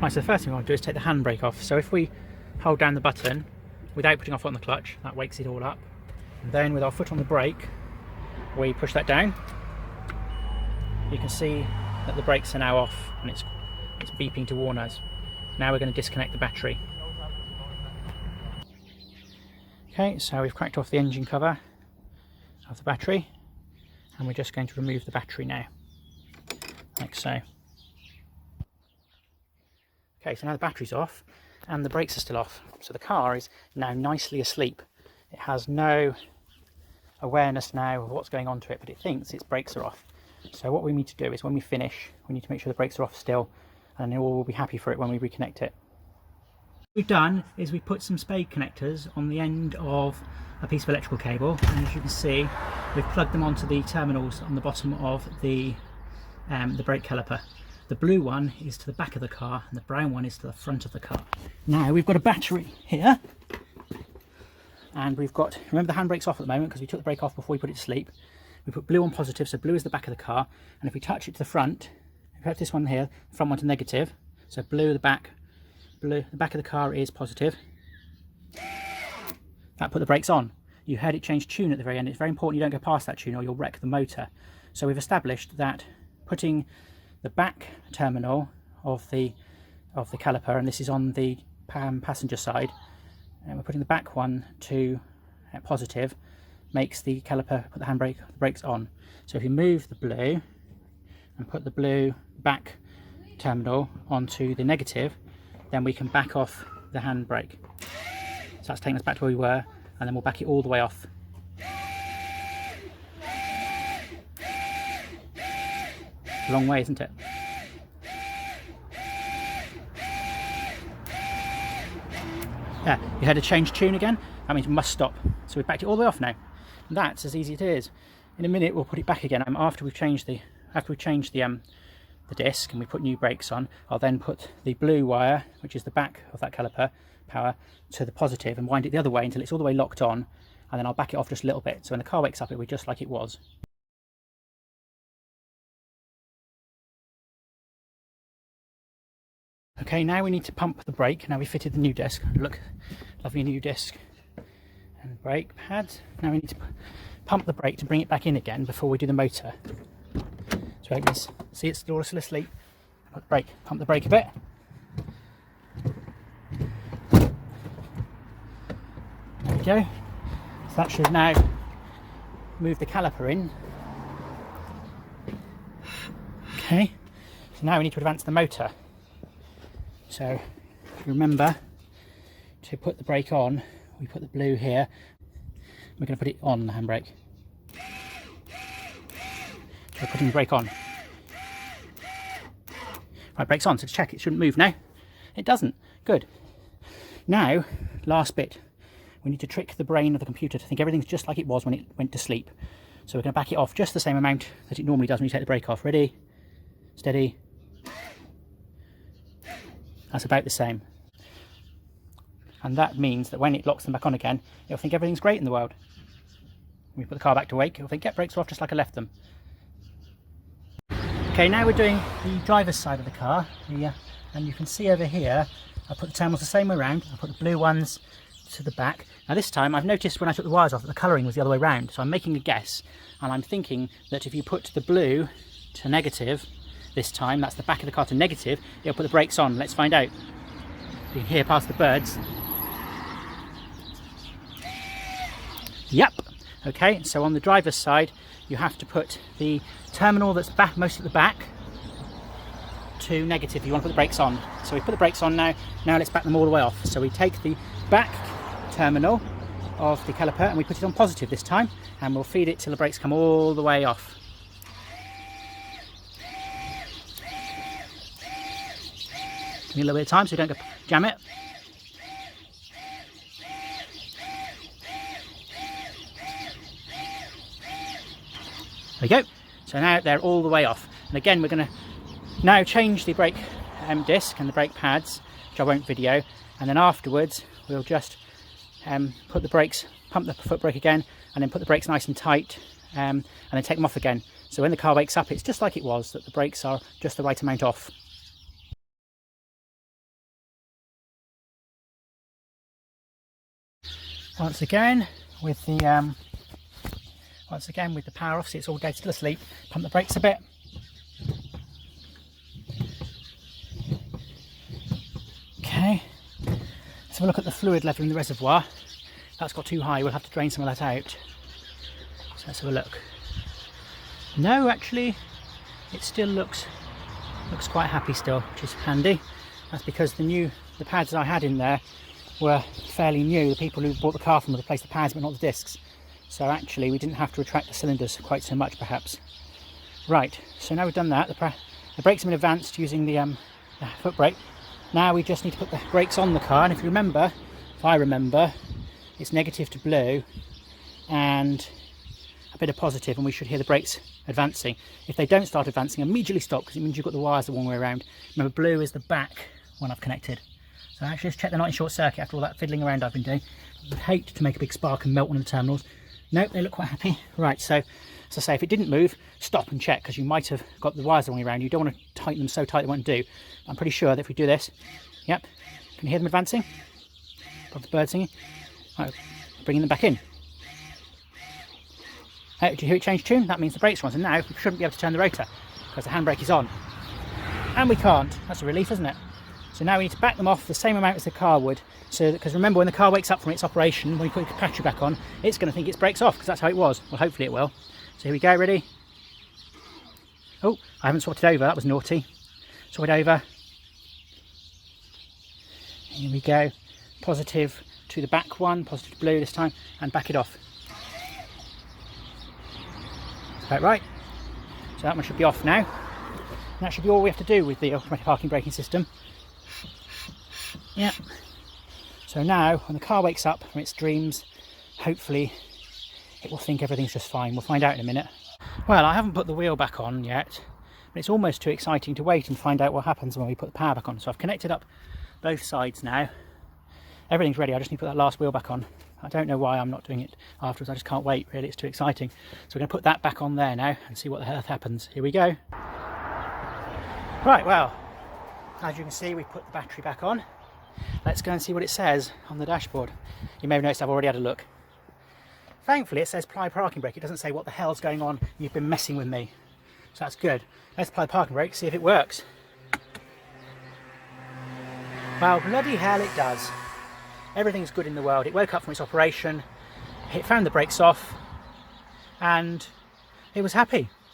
Right, so the first thing we want to do is take the handbrake off. So if we hold down the button without putting our foot on the clutch, that wakes it all up. And then with our foot on the brake, we push that down. You can see that the brakes are now off and it's beeping to warn us. Now we're going to disconnect the battery. Okay, so we've cracked off the engine cover of the battery and we're just going to remove the battery now, like so. Okay, so now the battery's off and the brakes are still off. So the car is now nicely asleep. It has no awareness now of what's going on to it, but it thinks its brakes are off. So what we need to do is when we finish, we need to make sure the brakes are off still, and then we'll be happy for it when we reconnect it. What we've done is we put some spade connectors on the end of a piece of electrical cable, and as you can see, we've plugged them onto the terminals on the bottom of the brake caliper. The blue one is to the back of the car and the brown one is to the front of the car. Now we've got a battery here, and we've got, remember the handbrake's off at the moment because we took the brake off before we put it to sleep. We put blue on positive, so blue is the back of the car, and if we touch it to the front, if we have this one here, the front one to negative, so blue the back of the car is positive. That put the brakes on. You heard it change tune at the very end. It's very important you don't go past that tune or you'll wreck the motor. So we've established that putting the back terminal of the caliper, and this is on the passenger side, and we're putting the back one to positive, makes the caliper put the brakes on. So if you move the blue and put the blue back terminal onto the negative, then we can back off the handbrake. So that's taking us back to where we were, and then we'll back it all the way off. It's a long way, isn't it? Yeah, you had to change tune again. That means we must stop. So we've backed it all the way off now. And that's as easy as it is. In a minute we'll put it back again. After we've changed the disc and we put new brakes on, I'll then put the blue wire, which is the back of that caliper power, to the positive and wind it the other way until it's all the way locked on, and then I'll back it off just a little bit. So when the car wakes up it'll be just like it was. Okay, now we need to pump the brake. Now we fitted the new disc. Look, lovely new disc and brake pads. Now we need to pump the brake to bring it back in again before we do the motor. So like this. See, it's still asleep. Pump the brake a bit. There we go. So that should now move the caliper in. Okay. So now we need to advance the motor. So remember to put the brake on. We put the blue here. We're going to put it on the handbrake. So we're putting the brake on. Right, brake's on, so to check it shouldn't move now. It doesn't. Good. Now, last bit. We need to trick the brain of the computer to think everything's just like it was when it went to sleep. So we're going to back it off just the same amount that it normally does when you take the brake off. Ready? Steady. That's about the same. And that means that when it locks them back on again, it'll think everything's great in the world. When we put the car back to wake, it'll think, yep, brakes are off just like I left them. Okay, now we're doing the driver's side of the car, and you can see over here, I put the terminals the same way around. I put the blue ones to the back. Now this time, I've noticed when I took the wires off that the colouring was the other way around, so I'm making a guess, and I'm thinking that if you put the blue to negative this time, that's the back of the car to negative, it'll put the brakes on. Let's find out. You can hear past the birds. Yep. Okay, so on the driver's side, you have to put the terminal that's back, most at the back, to negative if you want to put the brakes on. So we put the brakes on now. Now let's back them all the way off. So we take the back terminal of the caliper and we put it on positive this time, and we'll feed it till the brakes come all the way off. Give me a little bit of time so you don't jam it. There we go. So now they're all the way off. And again, we're going to now change the brake disc and the brake pads, which I won't video. And then afterwards, we'll just put the brakes, pump the foot brake again, and then put the brakes nice and tight, and then take them off again. So when the car wakes up, it's just like it was, that the brakes are just the right amount off. Once again with the power off, see it's all dead still asleep. Pump the brakes a bit. Okay, let's have a look at the fluid level in the reservoir. That's got too high, we'll have to drain some of that out. So let's have a look. No, actually it still looks quite happy still, which is handy. That's because the pads I had in there were fairly new. The people who bought the car from me replaced the pads but not the discs. So actually we didn't have to retract the cylinders quite so much perhaps. Right, so now we've done that, the brakes have been advanced using the foot brake. Now we just need to put the brakes on the car, and if I remember, it's negative to blue and a bit of positive, and we should hear the brakes advancing. If they don't start advancing, immediately stop, because it means you've got the wires the wrong way around. Remember, blue is the back one I've connected. So actually just check they're not in short circuit after all that fiddling around I've been doing. I would hate to make a big spark and melt one of the terminals. Nope, they look quite happy. Right, so as I say, if it didn't move, stop and check, because you might have got the wires the wrong way around. You don't want to tighten them so tight they won't do. I'm pretty sure that if we do this, yep, can you hear them advancing? Got the bird singing. Right, bringing them back in. Do you hear it change tune? That means the brakes are on. So now we shouldn't be able to turn the rotor because the handbrake is on. And we can't. That's a relief, isn't it? So now we need to back them off the same amount as the car would. So, because remember, when the car wakes up from its operation, when you put the battery back on, it's going to think its brakes off, because that's how it was. Well, hopefully it will. So here we go, ready? Oh, I haven't swapped it over. That was naughty. Swap it over. Here we go. Positive to the back one, positive to blue this time, and back it off. About right. So that one should be off now. And that should be all we have to do with the automatic parking braking system. Yeah. So now when the car wakes up from its dreams, hopefully it will think everything's just fine. We'll find out in a minute. Well, I haven't put the wheel back on yet, but it's almost too exciting to wait and find out what happens when we put the power back on. So I've connected up both sides now. Everything's ready. I just need to put that last wheel back on. I don't know why I'm not doing it afterwards. I just can't wait, really. It's too exciting. So we're going to put that back on there now and see what the hell happens. Here we go. Right, well, as you can see, we've put the battery back on. Let's go and see what it says on the dashboard. You may have noticed I've already had a look. Thankfully, it says apply parking brake. It doesn't say what the hell's going on. You've been messing with me. So that's good. Let's apply the parking brake, see if it works. Well, bloody hell it does. Everything's good in the world. It woke up from its operation, it found the brakes off, and it was happy.